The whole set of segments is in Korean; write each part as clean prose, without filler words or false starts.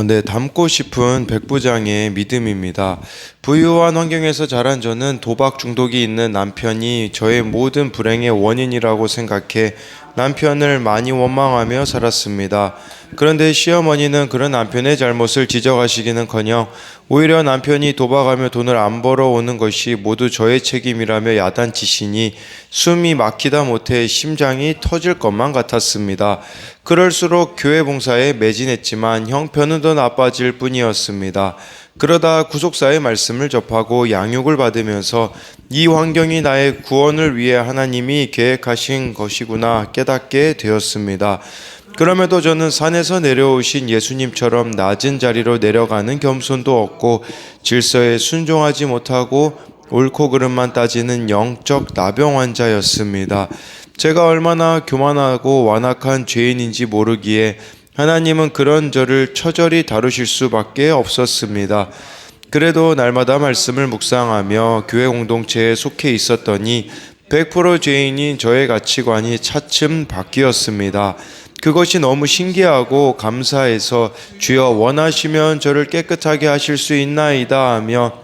네, 닮고 싶은 백부장의 믿음입니다. 부유한 환경에서 자란 저는 도박 중독이 있는 남편이 저의 모든 불행의 원인이라고 생각해 남편을 많이 원망하며 살았습니다. 그런데 시어머니는 그런 남편의 잘못을 지적하시기는커녕 오히려 남편이 도박하며 돈을 안 벌어오는 것이 모두 저의 책임이라며 야단치시니 숨이 막히다 못해 심장이 터질 것만 같았습니다. 그럴수록 교회 봉사에 매진했지만 형편은 더 나빠질 뿐이었습니다. 그러다 구속사의 말씀을 접하고 양육을 받으면서 이 환경이 나의 구원을 위해 하나님이 계획하신 것이구나 깨닫게 되었습니다. 그럼에도 저는 산에서 내려오신 예수님처럼 낮은 자리로 내려가는 겸손도 없고 질서에 순종하지 못하고 옳고 그름만 따지는 영적 나병 환자였습니다. 제가 얼마나 교만하고 완악한 죄인인지 모르기에 하나님은 그런 저를 처절히 다루실 수밖에 없었습니다. 그래도 날마다 말씀을 묵상하며 교회 공동체에 속해 있었더니 100% 죄인인 저의 가치관이 차츰 바뀌었습니다. 그것이 너무 신기하고 감사해서 주여 원하시면 저를 깨끗하게 하실 수 있나이다 하며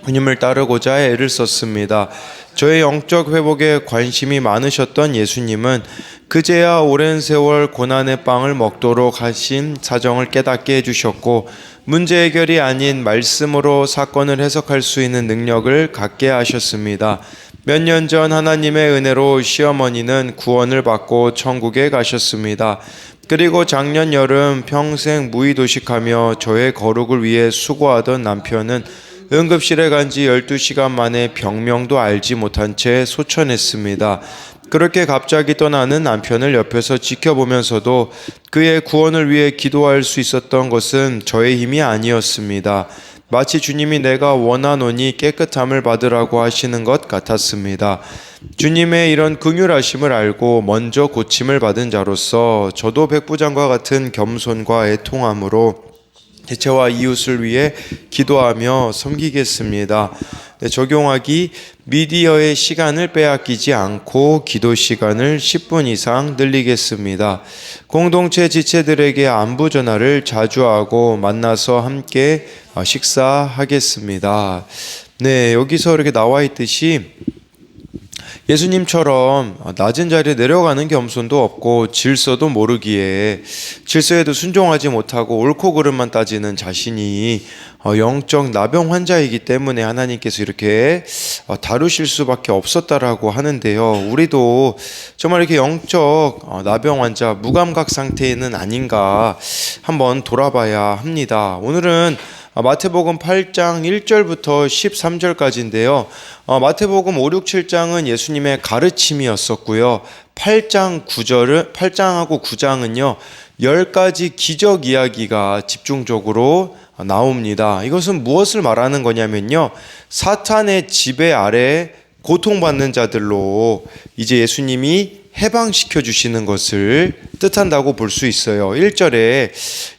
주님을 따르고자 애를 썼습니다. 저의 영적 회복에 관심이 많으셨던 예수님은 그제야 오랜 세월 고난의 빵을 먹도록 하신 사정을 깨닫게 해주셨고 문제 해결이 아닌 말씀으로 사건을 해석할 수 있는 능력을 갖게 하셨습니다. 몇 년 전 하나님의 은혜로 시어머니는 구원을 받고 천국에 가셨습니다. 그리고 작년 여름 평생 무의도식하며 저의 거룩을 위해 수고하던 남편은 응급실에 간 지 12시간 만에 병명도 알지 못한 채 소천했습니다. 그렇게 갑자기 떠나는 남편을 옆에서 지켜보면서도 그의 구원을 위해 기도할 수 있었던 것은 저의 힘이 아니었습니다. 마치 주님이 내가 원하노니 깨끗함을 받으라고 하시는 것 같았습니다. 주님의 이런 긍휼하심을 알고 먼저 고침을 받은 자로서 저도 백부장과 같은 겸손과 애통함으로 대체와 이웃을 위해 기도하며 섬기겠습니다. 적용하기 미디어의 시간을 빼앗기지 않고 기도 시간을 10분 이상 늘리겠습니다. 공동체 지체들에게 안부 전화를 자주 하고 만나서 함께 식사하겠습니다. 네, 여기서 이렇게 나와 있듯이 예수님처럼 낮은 자리에 내려가는 겸손도 없고 질서도 모르기에 질서에도 순종하지 못하고 옳고 그름만 따지는 자신이 영적 나병 환자이기 때문에 하나님께서 이렇게 다루실 수밖에 없었다라고 하는데요. 우리도 정말 이렇게 영적 나병 환자 무감각 상태는 아닌가 한번 돌아봐야 합니다. 오늘은 마태복음 8장 1절부터 13절까지인데요. 마태복음 5, 6, 7장은 예수님의 가르침이었었고요. 8장하고 9장은요. 10가지 기적 이야기가 집중적으로 나옵니다. 이것은 무엇을 말하는 거냐면요. 사탄의 지배 아래 고통받는 자들로 이제 예수님이 해방시켜 주시는 것을 뜻한다고 볼 수 있어요. 1절에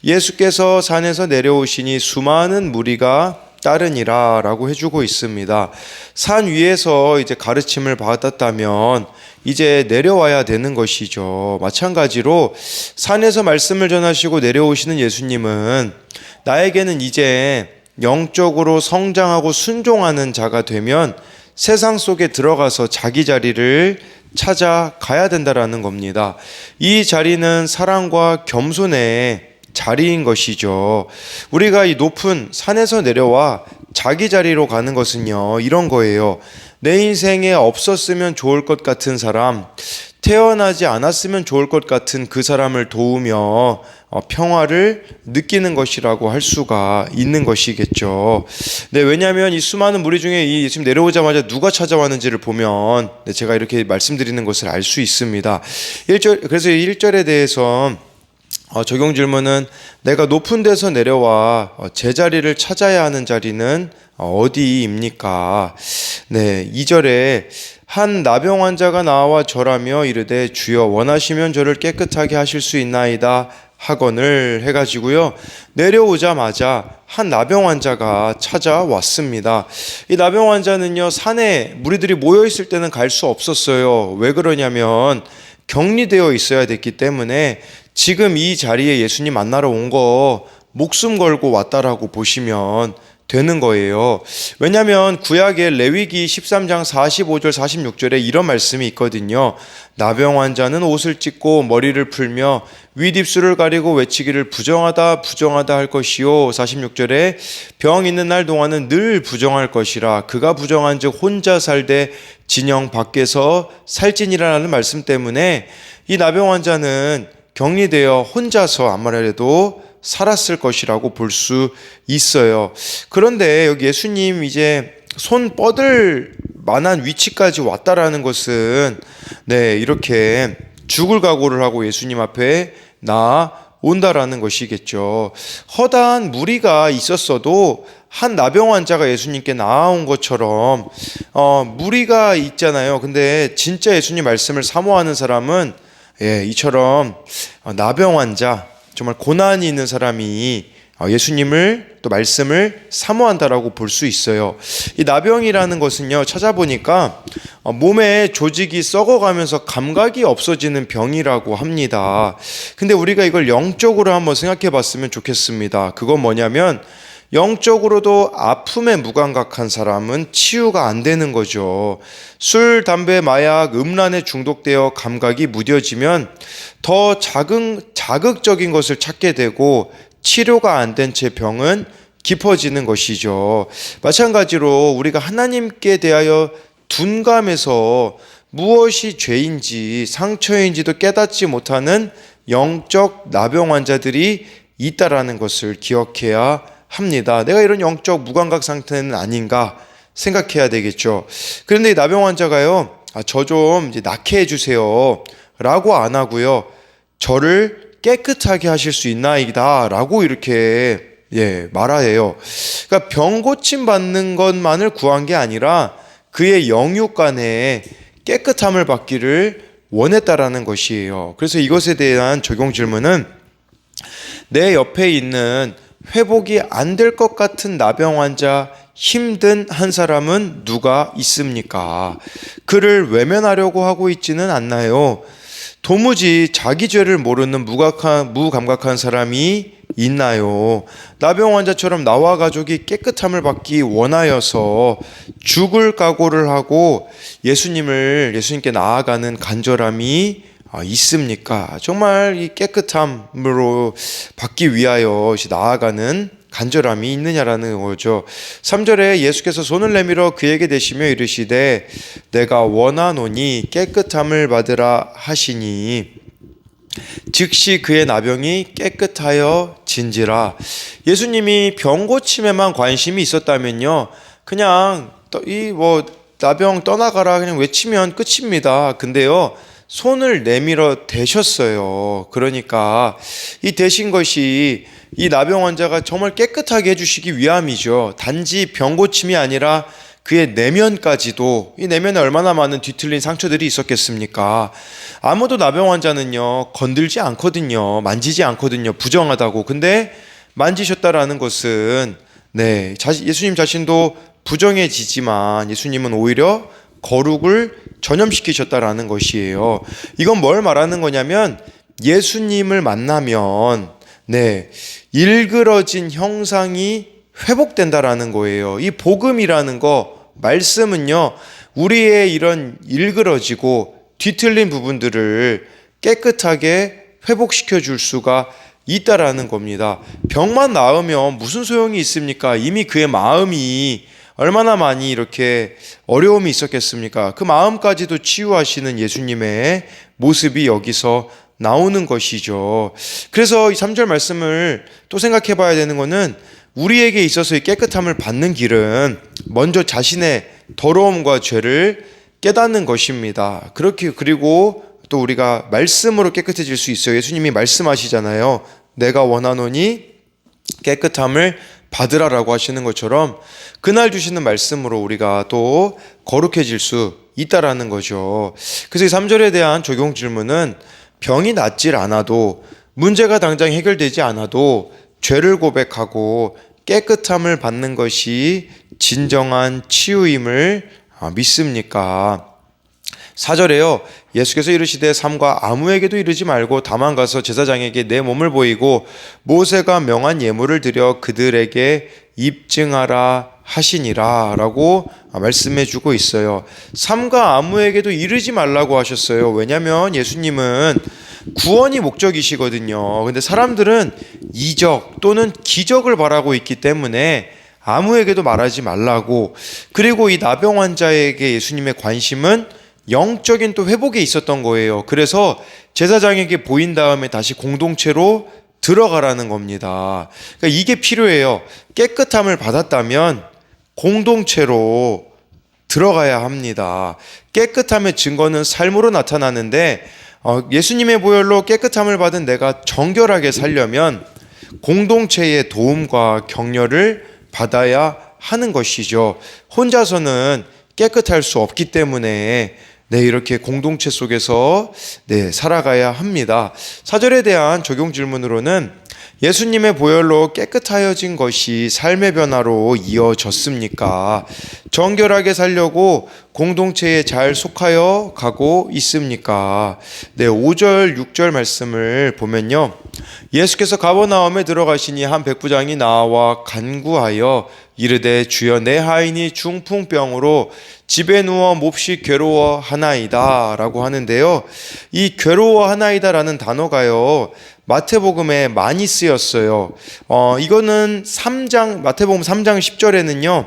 예수께서 산에서 내려오시니 수많은 무리가 따르니라 라고 해주고 있습니다. 산 위에서 이제 가르침을 받았다면 이제 내려와야 되는 것이죠. 마찬가지로 산에서 말씀을 전하시고 내려오시는 예수님은 나에게는 이제 영적으로 성장하고 순종하는 자가 되면 세상 속에 들어가서 자기 자리를 찾아가야 된다라는 겁니다. 이 자리는 사랑과 겸손의 자리인 것이죠. 우리가 이 높은 산에서 내려와 자기 자리로 가는 것은요, 이런 거예요. 내 인생에 없었으면 좋을 것 같은 사람, 태어나지 않았으면 좋을 것 같은 그 사람을 도우며 평화를 느끼는 것이라고 할 수가 있는 것이겠죠. 네, 왜냐하면 이 수많은 무리 중에 이 예수님 내려오자마자 누가 찾아왔는지를 보면 제가 이렇게 말씀드리는 것을 알 수 있습니다. 1절, 그래서 1절에 대해서 적용 질문은 내가 높은 데서 내려와 제자리를 찾아야 하는 자리는 어디입니까? 네, 2절에 한 나병 환자가 나와 절하며 이르되 주여 원하시면 저를 깨끗하게 하실 수 있나이다 하거늘 해가지고요. 내려오자마자 한 나병 환자가 찾아왔습니다. 이 나병 환자는요, 산에 무리들이 모여 있을 때는 갈 수 없었어요. 왜 그러냐면 격리되어 있어야 됐기 때문에 지금 이 자리에 예수님 만나러 온 거 목숨 걸고 왔다라고 보시면 되는 거예요. 왜냐하면 구약의 레위기 13장 45절 46절에 이런 말씀이 있거든요. 나병 환자는 옷을 찢고 머리를 풀며 윗입술을 가리고 외치기를 부정하다 부정하다 할 것이요. 46절에 병 있는 날 동안은 늘 부정할 것이라. 그가 부정한즉 혼자 살되 진영 밖에서 살찐이라는 말씀 때문에 이 나병 환자는 격리되어 혼자서 아무래도 살았을 것이라고 볼 수 있어요. 그런데 여기 예수님 이제 손 뻗을 만한 위치까지 왔다라는 것은 이렇게 죽을 각오를 하고 예수님 앞에 나온다라는 것이겠죠. 허다한 무리가 있었어도 한 나병 환자가 예수님께 나아온 것처럼 무리가 있잖아요. 근데 진짜 예수님 말씀을 사모하는 사람은 이처럼 나병 환자, 정말 고난이 있는 사람이 예수님을 또 말씀을 사모한다라고 볼 수 있어요. 이 나병이라는 것은요, 찾아보니까 몸의 조직이 썩어가면서 감각이 없어지는 병이라고 합니다. 근데 우리가 이걸 영적으로 한번 생각해 봤으면 좋겠습니다. 그건 뭐냐면 영적으로도 아픔에 무감각한 사람은 치유가 안 되는 거죠. 술, 담배, 마약, 음란에 중독되어 감각이 무뎌지면 더 자극적인 것을 찾게 되고 치료가 안 된 채 병은 깊어지는 것이죠. 마찬가지로 우리가 하나님께 대하여 둔감해서 무엇이 죄인지 상처인지도 깨닫지 못하는 영적 나병 환자들이 있다라는 것을 기억해야 합니다. 내가 이런 영적 무감각 상태는 아닌가 생각해야 되겠죠. 그런데 이 나병 환자가요, 저 좀 낫게 해주세요 라고 안 하고요, 저를 깨끗하게 하실 수 있나이다 라고 이렇게 말하예요. 그러니까 병 고침 받는 것만을 구한 게 아니라 그의 영육간에 깨끗함을 받기를 원했다라는 것이에요. 그래서 이것에 대한 적용 질문은, 내 옆에 있는 회복이 안 될 것 같은 나병 환자, 힘든 한 사람은 누가 있습니까? 그를 외면하려고 하고 있지는 않나요? 도무지 자기 죄를 모르는 무감각한 사람이 있나요? 나병 환자처럼 나와 가족이 깨끗함을 받기 원하여서 죽을 각오를 하고 예수님께 나아가는 간절함이 있습니까? 정말 이 깨끗함으로 받기 위하여 나아가는 간절함이 있느냐라는 거죠. 3절에 예수께서 손을 내밀어 그에게 대시며 이르시되 내가 원하노니 깨끗함을 받으라 하시니 즉시 그의 나병이 깨끗하여 진지라. 예수님이 병 고침에만 관심이 있었다면요, 그냥 나병 떠나가라 그냥 외치면 끝입니다. 근데요, 손을 내밀어 대셨어요. 그러니까 이 대신 것이 이 나병 환자가 정말 깨끗하게 해주시기 위함이죠. 단지 병 고침이 아니라 그의 내면까지도, 이 내면에 얼마나 많은 뒤틀린 상처들이 있었겠습니까? 아무도 나병 환자는요, 건들지 않거든요. 만지지 않거든요. 부정하다고. 근데 만지셨다라는 것은 예수님 자신도 부정해지지만 예수님은 오히려 거룩을 전염시키셨다라는 것이에요. 이건 뭘 말하는 거냐면, 예수님을 만나면 일그러진 형상이 회복된다라는 거예요. 이 복음이라는 거, 말씀은요, 우리의 이런 일그러지고 뒤틀린 부분들을 깨끗하게 회복시켜 줄 수가 있다라는 겁니다. 병만 나으면 무슨 소용이 있습니까? 이미 그의 마음이 얼마나 많이 이렇게 어려움이 있었겠습니까? 그 마음까지도 치유하시는 예수님의 모습이 여기서 나오는 것이죠. 그래서 이 3절 말씀을 또 생각해 봐야 되는 것은, 우리에게 있어서 이 깨끗함을 받는 길은 먼저 자신의 더러움과 죄를 깨닫는 것입니다. 그리고 또 우리가 말씀으로 깨끗해질 수 있어요. 예수님이 말씀하시잖아요. 내가 원하노니 깨끗함을 받으라라고 하시는 것처럼 그날 주시는 말씀으로 우리가 또 거룩해질 수 있다라는 거죠. 그래서 이 3절에 대한 적용 질문은, 병이 낫질 않아도, 문제가 당장 해결되지 않아도 죄를 고백하고 깨끗함을 받는 것이 진정한 치유임을 믿습니까? 4절에요. 예수께서 이르시되 삼가 아무에게도 이르지 말고 다만 가서 제사장에게 내 몸을 보이고 모세가 명한 예물을 드려 그들에게 입증하라 하시니라 라고 말씀해 주고 있어요. 삼가 아무에게도 이르지 말라고 하셨어요. 왜냐하면 예수님은 구원이 목적이시거든요. 근데 사람들은 이적 또는 기적을 바라고 있기 때문에 아무에게도 말하지 말라고. 그리고 이 나병 환자에게 예수님의 관심은 영적인 또 회복에 있었던 거예요. 그래서 제사장에게 보인 다음에 다시 공동체로 들어가라는 겁니다. 그러니까 이게 필요해요. 깨끗함을 받았다면 공동체로 들어가야 합니다. 깨끗함의 증거는 삶으로 나타나는데 예수님의 보혈로 깨끗함을 받은 내가 정결하게 살려면 공동체의 도움과 격려를 받아야 하는 것이죠. 혼자서는 깨끗할 수 없기 때문에 이렇게 공동체 속에서 살아가야 합니다. 4절에 대한 적용 질문으로는 예수님의 보혈로 깨끗하여진 것이 삶의 변화로 이어졌습니까? 정결하게 살려고 공동체에 잘 속하여 가고 있습니까? 5절, 6절 말씀을 보면요. 예수께서 가버나움에 들어가시니 한 백부장이 나와 간구하여 이르되 주여 내 하인이 중풍병으로 집에 누워 몹시 괴로워하나이다 라고 하는데요. 이 괴로워하나이다라는 단어가요, 마태복음에 많이 쓰였어요. 이거는 마태복음 3장 10절에는요,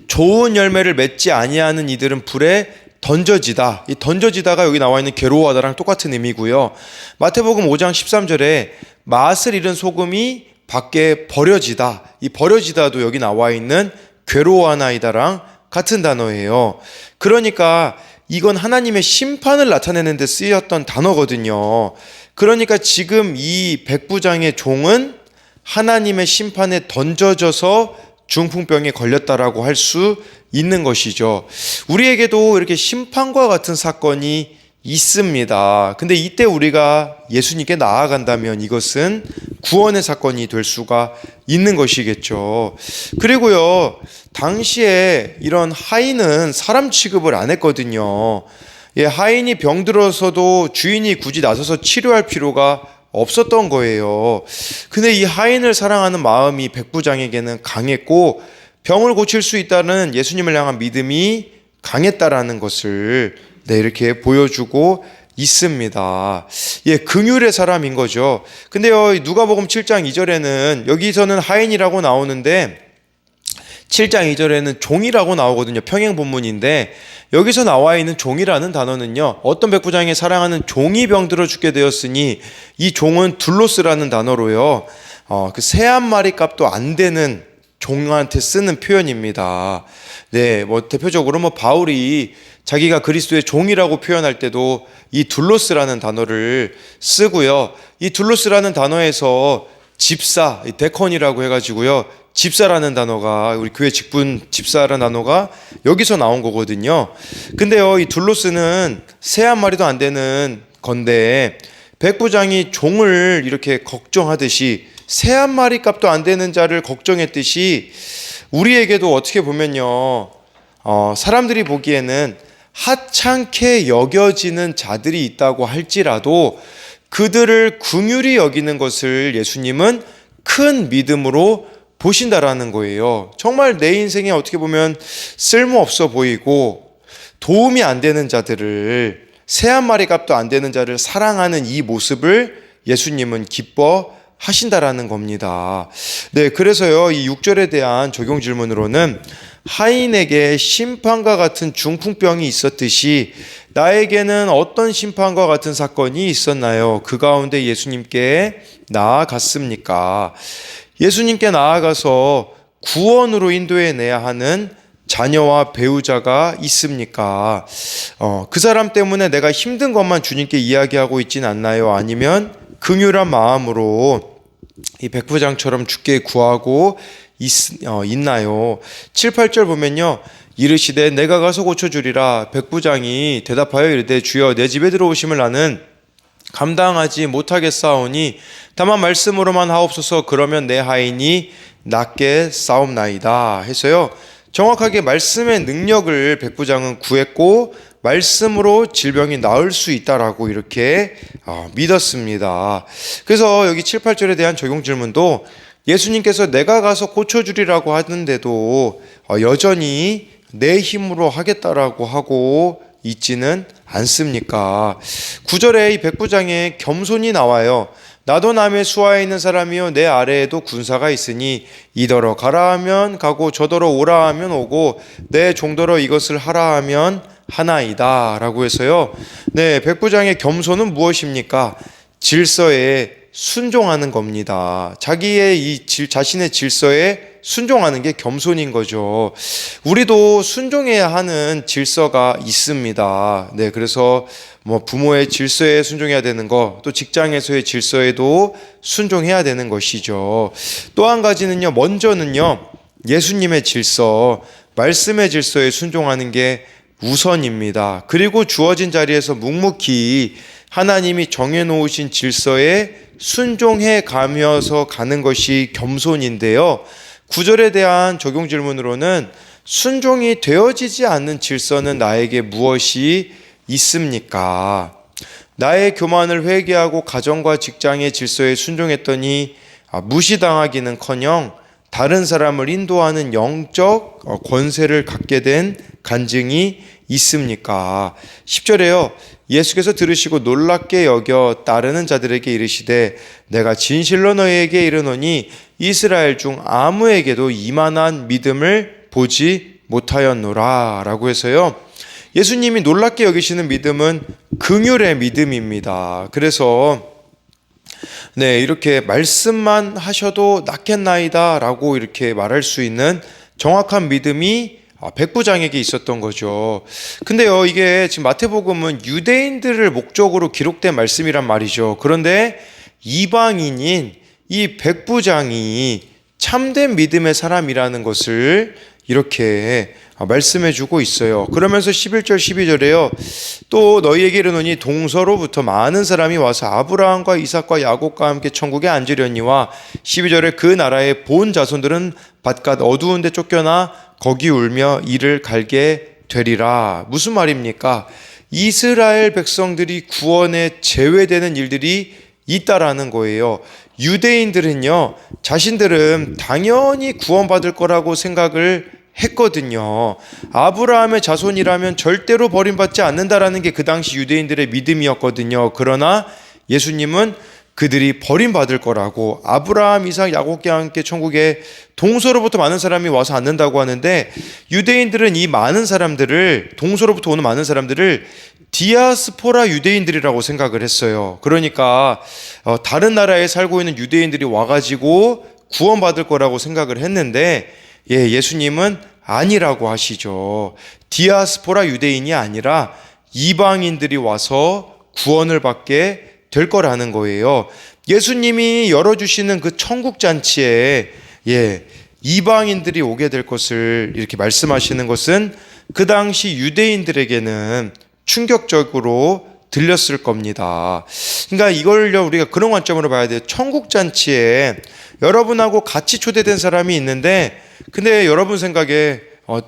좋은 열매를 맺지 아니하는 이들은 불에 던져지다. 이 던져지다가 여기 나와 있는 괴로워하다랑 똑같은 의미고요. 마태복음 5장 13절에 맛을 잃은 소금이 밖에 버려지다. 이 버려지다도 여기 나와 있는 괴로워하나이다랑 같은 단어예요. 그러니까 이건 하나님의 심판을 나타내는 데 쓰였던 단어거든요. 그러니까 지금 이 백부장의 종은 하나님의 심판에 던져져서 중풍병에 걸렸다라고 할 수 있는 것이죠. 우리에게도 이렇게 심판과 같은 사건이 있습니다. 근데 이때 우리가 예수님께 나아간다면 이것은 구원의 사건이 될 수가 있는 것이겠죠. 그리고요, 당시에 이런 하인은 사람 취급을 안 했거든요. 하인이 병들어서도 주인이 굳이 나서서 치료할 필요가 없었던 거예요. 근데 이 하인을 사랑하는 마음이 백부장에게는 강했고 병을 고칠 수 있다는 예수님을 향한 믿음이 강했다라는 것을 이렇게 보여주고 있습니다. 긍휼의 사람인 거죠. 근데요, 누가복음 7장 2절에는 여기서는 하인이라고 나오는데 7장 2절에는 종이라고 나오거든요. 평행 본문인데 여기서 나와 있는 종이라는 단어는요, 어떤 백부장이 사랑하는 종이 병들어 죽게 되었으니 이 종은 둘로스라는 단어로요, 그 새 한 마리 값도 안 되는 종한테 쓰는 표현입니다. 대표적으로 바울이 자기가 그리스도의 종이라고 표현할 때도 이 둘로스라는 단어를 쓰고요. 이 둘로스라는 단어에서 집사, 데컨이라고 해가지고요, 집사라는 단어가, 우리 교회 직분 집사라는 단어가 여기서 나온 거거든요. 근데요, 이 둘로스는 새 한 마리도 안 되는 건데 백부장이 종을 이렇게 걱정하듯이 새 한 마리 값도 안 되는 자를 걱정했듯이 우리에게도 어떻게 보면요, 사람들이 보기에는 하찮게 여겨지는 자들이 있다고 할지라도 그들을 긍휼히 여기는 것을 예수님은 큰 믿음으로 보신다라는 거예요. 정말 내 인생에 어떻게 보면 쓸모없어 보이고 도움이 안 되는 자들을, 새 한 마리 값도 안 되는 자를 사랑하는 이 모습을 예수님은 기뻐하신다라는 겁니다. 그래서요, 이 6절에 대한 적용 질문으로는 하인에게 심판과 같은 중풍병이 있었듯이 나에게는 어떤 심판과 같은 사건이 있었나요? 그 가운데 예수님께 나아갔습니까? 예수님께 나아가서 구원으로 인도해내야 하는 자녀와 배우자가 있습니까? 그 사람 때문에 내가 힘든 것만 주님께 이야기하고 있진 않나요? 아니면 긍휼한 마음으로 이 백부장처럼 주께 구하고 있나요? 7, 8절 보면요, 이르시되 내가 가서 고쳐주리라. 백부장이 대답하여 이르되 주여 내 집에 들어오심을 나는 감당하지 못하겠사오니 다만 말씀으로만 하옵소서. 그러면 내 하인이 낫게 싸움나이다 해서요, 정확하게 말씀의 능력을 백부장은 구했고 말씀으로 질병이 나을 수 있다라고 이렇게 믿었습니다. 그래서 여기 7, 8절에 대한 적용 질문도 예수님께서 내가 가서 고쳐주리라고 하는데도 여전히 내 힘으로 하겠다라고 하고 있지는 않습니까? 9절에 이 백부장의 겸손이 나와요. 나도 남의 수하에 있는 사람이요 내 아래에도 군사가 있으니 이더러 가라 하면 가고 저더러 오라 하면 오고 내 종더러 이것을 하라 하면 하나이다 라고 해서요. 네, 백부장의 겸손은 무엇입니까? 질서에 순종하는 겁니다. 자기의 자신의 질서에 순종하는 게 겸손인 거죠. 우리도 순종해야 하는 질서가 있습니다. 네, 그래서 부모의 질서에 순종해야 되는 거, 또 직장에서의 질서에도 순종해야 되는 것이죠. 또 한 가지는요, 먼저는요, 예수님의 질서, 말씀의 질서에 순종하는 게 우선입니다. 그리고 주어진 자리에서 묵묵히 하나님이 정해놓으신 질서에 순종해 가면서 가는 것이 겸손인데요. 9절에 대한 적용 질문으로는 순종이 되어지지 않는 질서는 나에게 무엇이 있습니까? 나의 교만을 회개하고 가정과 직장의 질서에 순종했더니 무시당하기는커녕 다른 사람을 인도하는 영적 권세를 갖게 된 간증이 있습니까? 10절에요. 예수께서 들으시고 놀랍게 여겨 따르는 자들에게 이르시되 내가 진실로 너희에게 이르노니 이스라엘 중 아무에게도 이만한 믿음을 보지 못하였노라 라고 해서요. 예수님이 놀랍게 여기시는 믿음은 긍휼의 믿음입니다. 그래서 네, 이렇게 말씀만 하셔도 낫겠나이다 라고 이렇게 말할 수 있는 정확한 믿음이 백부장에게 있었던 거죠. 근데요, 이게 지금 마태복음은 유대인들을 목적으로 기록된 말씀이란 말이죠. 그런데 이방인인 이 백부장이 참된 믿음의 사람이라는 것을 이렇게 말씀해주고 있어요. 그러면서 11절 12절에요. 또 너희에게 이르노니 동서로부터 많은 사람이 와서 아브라함과 이삭과 야곱과 함께 천국에 앉으려니와 12절에 그 나라의 본 자손들은 바깥 어두운 데 쫓겨나 거기 울며 이를 갈게 되리라. 무슨 말입니까? 이스라엘 백성들이 구원에 제외되는 일들이 있다라는 거예요. 유대인들은요, 자신들은 당연히 구원받을 거라고 생각을 했거든요. 아브라함의 자손이라면 절대로 버림받지 않는다라는 게 그 당시 유대인들의 믿음이었거든요. 그러나 예수님은 그들이 버림받을 거라고, 아브라함, 이삭, 야곱과 함께 천국에 동서로부터 많은 사람이 와서 앉는다고 하는데, 유대인들은 이 많은 사람들을, 동서로부터 오는 많은 사람들을 디아스포라 유대인들이라고 생각을 했어요. 그러니까 다른 나라에 살고 있는 유대인들이 와가지고 구원받을 거라고 생각을 했는데, 예수님은 아니라고 하시죠. 디아스포라 유대인이 아니라 이방인들이 와서 구원을 받게 될 거라는 거예요. 예수님이 열어주시는 그 천국잔치에 이방인들이 오게 될 것을 이렇게 말씀하시는 것은 그 당시 유대인들에게는 충격적으로 들렸을 겁니다. 그러니까 이걸 우리가 그런 관점으로 봐야 돼요. 천국잔치에 여러분하고 같이 초대된 사람이 있는데, 근데 여러분 생각에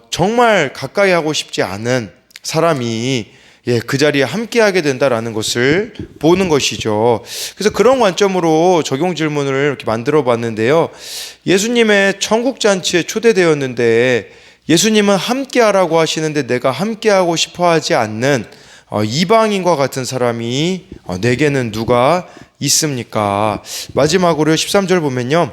정말 가까이 하고 싶지 않은 사람이 그 자리에 함께하게 된다라는 것을 보는 것이죠. 그래서 그런 관점으로 적용 질문을 이렇게 만들어 봤는데요. 예수님의 천국잔치에 초대되었는데 예수님은 함께하라고 하시는데 내가 함께하고 싶어하지 않는 이방인과 같은 사람이 내게는 누가 있습니까? 마지막으로 13절 보면요.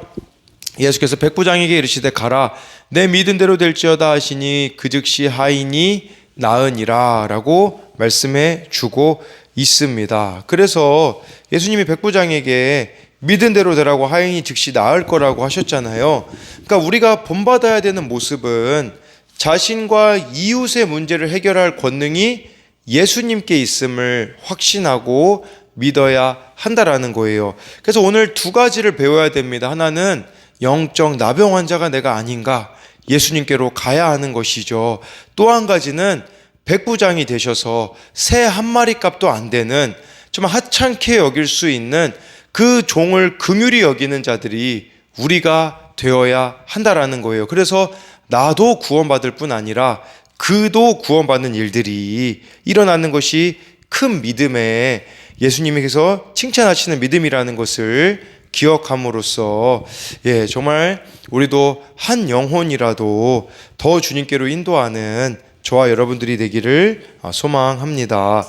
예수께서 백부장에게 이르시되 가라 내 믿은 대로 될지어다 하시니 그 즉시 하인이 나으니라 라고 말씀해 주고 있습니다. 그래서 예수님이 백부장에게 믿은 대로 되라고 하인이 즉시 나을 거라고 하셨잖아요. 그러니까 우리가 본받아야 되는 모습은 자신과 이웃의 문제를 해결할 권능이 예수님께 있음을 확신하고 믿어야 한다라는 거예요. 그래서 오늘 두 가지를 배워야 됩니다. 하나는 영적 나병 환자가 내가 아닌가, 예수님께로 가야 하는 것이죠. 또 한 가지는 백부장이 되셔서 새 한 마리 값도 안 되는 좀 하찮게 여길 수 있는 그 종을 긍휼히 여기는 자들이 우리가 되어야 한다라는 거예요. 그래서 나도 구원받을 뿐 아니라 그도 구원받는 일들이 일어나는 것이 큰 믿음에 예수님께서 칭찬하시는 믿음이라는 것을 기억함으로써 정말 우리도 한 영혼이라도 더 주님께로 인도하는 저와 여러분들이 되기를 소망합니다.